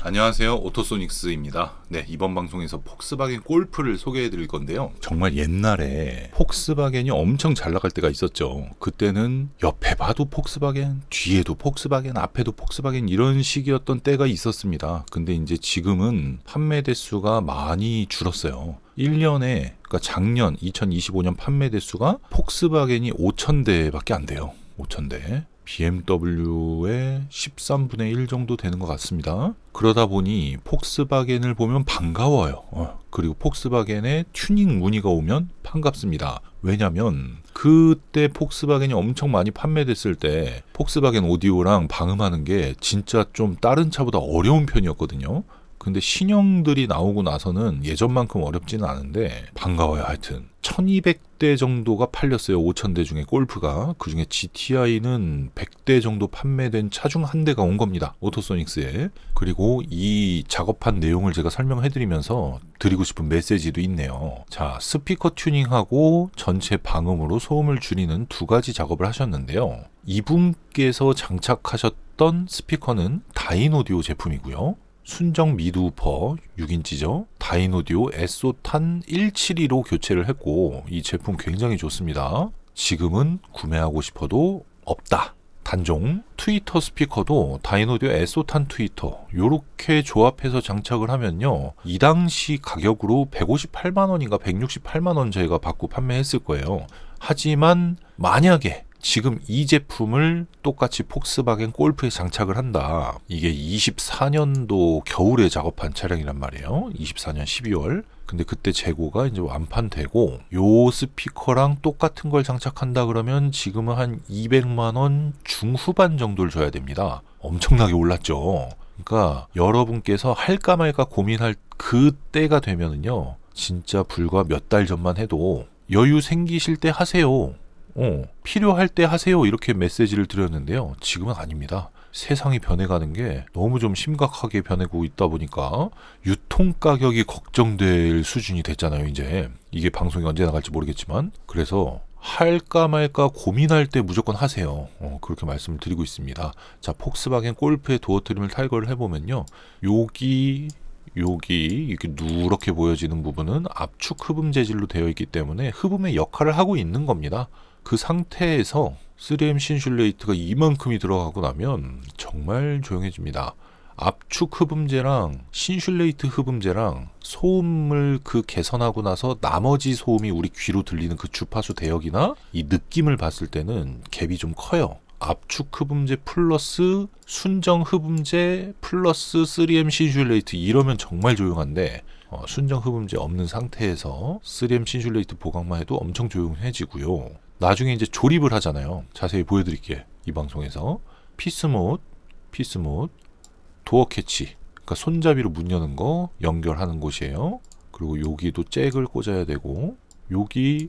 안녕하세요, 오토소닉스입니다. 네, 이번 방송에서 폭스바겐 골프를 소개해 드릴 건데요. 정말 옛날에 폭스바겐이 엄청 잘 나갈 때가 있었죠. 그때는 옆에 봐도 폭스바겐, 뒤에도 폭스바겐, 앞에도 폭스바겐 이런 식이었던 때가 있었습니다. 근데 이제 지금은 판매 대수가 많이 줄었어요. 1년에, 그러니까 작년 2025년 판매 대수가 폭스바겐이 5,000대밖에 안 돼요. 5,000대. BMW의 13분의 1 정도 되는 것 같습니다. 그러다 보니 폭스바겐을 보면 반가워요. 그리고 폭스바겐의 튜닝 문의가 오면 반갑습니다. 왜냐면 그때 폭스바겐이 엄청 많이 판매됐을 때 폭스바겐 오디오랑 방음하는 게 진짜 좀 다른 차보다 어려운 편이었거든요. 근데 신형들이 나오고 나서는 예전만큼 어렵지는 않은데 반가워요. 하여튼 1200대 정도가 팔렸어요. 5000대 중에 골프가. 그중에 GTI는 100대 정도 판매된 차 중 한 대가 온 겁니다. 오토소닉스에. 그리고 이 작업한 내용을 제가 설명해드리면서 드리고 싶은 메시지도 있네요. 자, 스피커 튜닝하고 전체 방음으로 소음을 줄이는 두 가지 작업을 하셨는데요. 이분께서 장착하셨던 스피커는 다인오디오 제품이고요. 순정 미드우퍼 6인치죠. 다인오디오 에소탄 172로 교체를 했고 이 제품 굉장히 좋습니다. 지금은 구매하고 싶어도 없다. 단종. 트위터 스피커도 다인오디오 에소탄 트위터 요렇게 조합해서 장착을 하면요. 이 당시 가격으로 158만원인가 168만원 저희가 받고 판매했을 거예요. 하지만 만약에 지금 이 제품을 똑같이 폭스바겐 골프에 장착을 한다. 이게 24년도 겨울에 작업한 차량이란 말이에요. 24년 12월. 근데 그때 재고가 이제 완판되고 요 스피커랑 똑같은 걸 장착한다 그러면 지금은 한 200만 원 중후반 정도를 줘야 됩니다. 엄청나게 올랐죠. 그러니까 여러분께서 할까 말까 고민할 그때가 되면은요. 진짜 불과 몇 달 전만 해도 여유 생기실 때 하세요. 필요할 때 하세요. 이렇게 메시지를 드렸는데요. 지금은 아닙니다. 세상이 변해가는 게 너무 좀 심각하게 변하고 있다 보니까 유통 가격이 걱정될 수준이 됐잖아요. 이제 이게 방송이 언제 나갈지 모르겠지만 그래서 할까 말까 고민할 때 무조건 하세요. 그렇게 말씀을 드리고 있습니다. 자, 폭스바겐 골프의 도어 트림을 탈거를 해보면요. 여기 이렇게 누렇게 보여지는 부분은 압축 흡음 재질로 되어 있기 때문에 흡음의 역할을 하고 있는 겁니다. 그 상태에서 3M 신슐레이트가 이만큼이 들어가고 나면 정말 조용해집니다. 압축 흡음재랑 신슐레이트 흡음재랑 소음을 개선하고 나서 나머지 소음이 우리 귀로 들리는 그 주파수 대역이나 이 느낌을 봤을 때는 갭이 좀 커요. 압축 흡음재 플러스 순정 흡음재 플러스 3M 신슐레이트 이러면 정말 조용한데 순정 흡음재 없는 상태에서 3M 신슐레이트 보강만 해도 엄청 조용해지고요. 나중에 이제 조립을 하잖아요. 자세히 보여드릴게요. 이 방송에서 피스모드, 도어 캐치, 그러니까 손잡이로 문 여는 거 연결하는 곳이에요. 그리고 여기도 잭을 꽂아야 되고 여기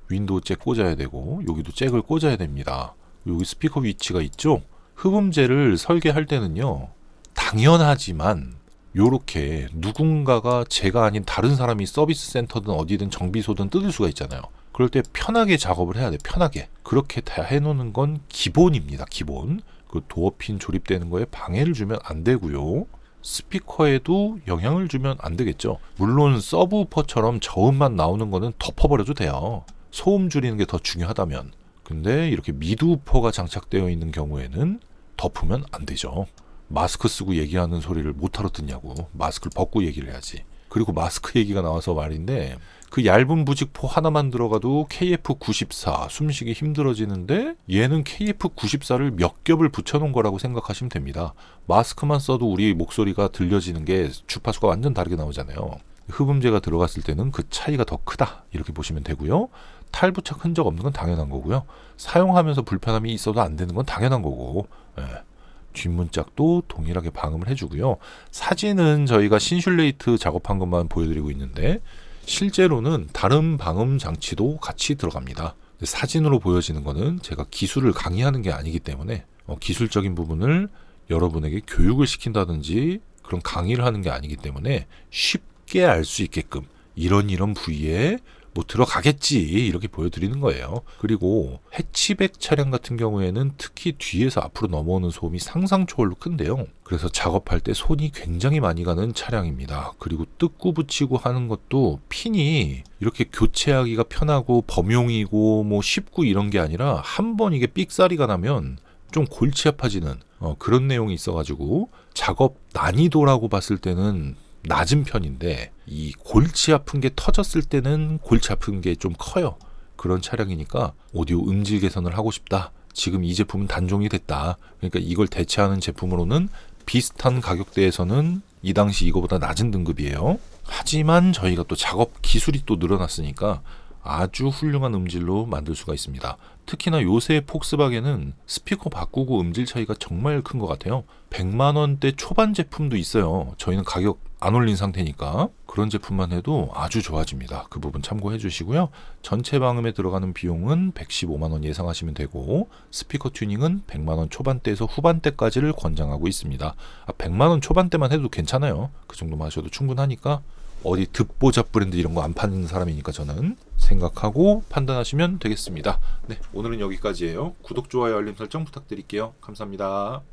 윈도우 잭 꽂아야 되고 여기도 잭을 꽂아야 됩니다. 여기 스피커 위치가 있죠. 흡음재를 설계할 때는요. 당연하지만 요렇게 누군가가 제가 아닌 다른 사람이 서비스 센터든 어디든 정비소든 뜯을 수가 있잖아요. 그럴 때 편하게 작업을 해야 돼. 편하게. 그렇게 다 해놓는 건 기본입니다. 기본. 그 도어핀 조립되는 거에 방해를 주면 안 되고요. 스피커에도 영향을 주면 안 되겠죠. 물론 서브우퍼처럼 저음만 나오는 거는 덮어버려도 돼요. 소음 줄이는 게 더 중요하다면. 근데 이렇게 미드우퍼가 장착되어 있는 경우에는 덮으면 안 되죠. 마스크 쓰고 얘기하는 소리를 못하러 듣냐고. 마스크를 벗고 얘기를 해야지. 그리고 마스크 얘기가 나와서 말인데 그 얇은 부직포 하나만 들어가도 KF94 숨쉬기 힘들어지는데 얘는 KF94를 몇 겹을 붙여놓은 거라고 생각하시면 됩니다. 마스크만 써도 우리 목소리가 들려지는 게 주파수가 완전 다르게 나오잖아요. 흡음재가 들어갔을 때는 그 차이가 더 크다 이렇게 보시면 되고요. 탈부착 흔적 없는 건 당연한 거고요. 사용하면서 불편함이 있어도 안 되는 건 당연한 거고 뒷문짝도 동일하게 방음을 해주고요. 사진은 저희가 신슐레이트 작업한 것만 보여드리고 있는데 실제로는 다른 방음 장치도 같이 들어갑니다. 사진으로 보여지는 거는 제가 기술을 강의하는 게 아니기 때문에 기술적인 부분을 여러분에게 교육을 시킨다든지 그런 강의를 하는 게 아니기 때문에 쉽게 알 수 있게끔 이런 부위에 뭐 들어가겠지 이렇게 보여드리는 거예요. 그리고 해치백 차량 같은 경우에는 특히 뒤에서 앞으로 넘어오는 소음이 상상 초월로 큰데요. 그래서 작업할 때 손이 굉장히 많이 가는 차량입니다. 그리고 뜯고 붙이고 하는 것도 핀이 이렇게 교체하기가 편하고 범용이고 뭐 쉽고 이런 게 아니라 한 번 이게 삑사리가 나면 좀 골치 아파지는 그런 내용이 있어가지고 작업 난이도라고 봤을 때는 낮은 편인데 이 골치 아픈 게 터졌을 때는 골치 아픈 게 좀 커요. 그런 차량이니까 오디오 음질 개선을 하고 싶다. 지금 이 제품은 단종이 됐다. 그러니까 이걸 대체하는 제품으로는 비슷한 가격대에서는 이 당시 이거보다 낮은 등급이에요. 하지만 저희가 또 작업 기술이 또 늘어났으니까 아주 훌륭한 음질로 만들 수가 있습니다. 특히나 요새 폭스바겐은 스피커 바꾸고 음질 차이가 정말 큰 것 같아요. 100만 원대 초반 제품도 있어요. 저희는 가격 안 올린 상태니까 그런 제품만 해도 아주 좋아집니다. 그 부분 참고해 주시고요. 전체 방음에 들어가는 비용은 115만 원 예상하시면 되고 스피커 튜닝은 100만 원 초반대에서 후반대까지를 권장하고 있습니다. 100만 원 초반대만 해도 괜찮아요. 그 정도만 하셔도 충분하니까 어디 듣보잡 브랜드 이런 거 안 파는 사람이니까 저는 생각하고 판단하시면 되겠습니다. 네, 오늘은 여기까지예요. 구독, 좋아요, 알림 설정 부탁드릴게요. 감사합니다.